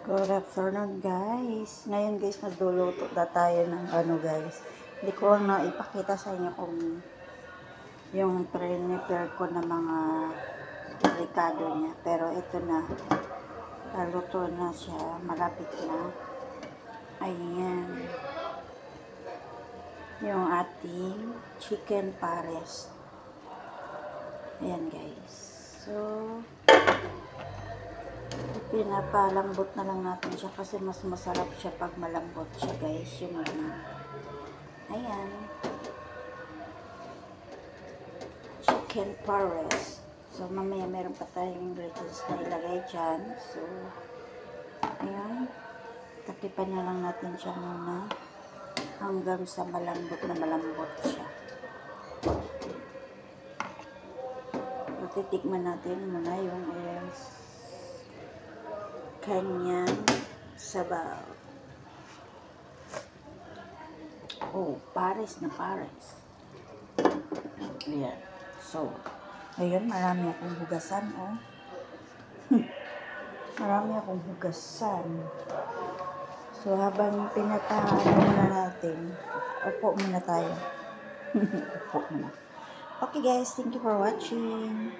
Good afternoon guys. Ngayon guys, nagluluto na tayo ng guys. Hindi ko na ipakita sa inyo kung yung prepare ko na mga ricado niya. Pero ito na. Naluto na siya. Malapit na. Ayan. Yung ating chicken pares. Ayan guys. So, pinapalambot na lang natin siya kasi mas masarap siya pag malambot siya guys, yung ayan, chicken pares. So mamaya meron pa tayong ingredients na ilagay dyan. So ayan, takipan na lang natin siya muna hanggang sa malambot na malambot siya. So titikman natin muna yung kanyang sabaw. Oh, pares na pares. Ayan. So, ngayon marami akong hugasan, oh. Marami akong hugasan. So, habang pinatahan muna natin, upo muna tayo. Upo muna. Okay guys, thank you for watching.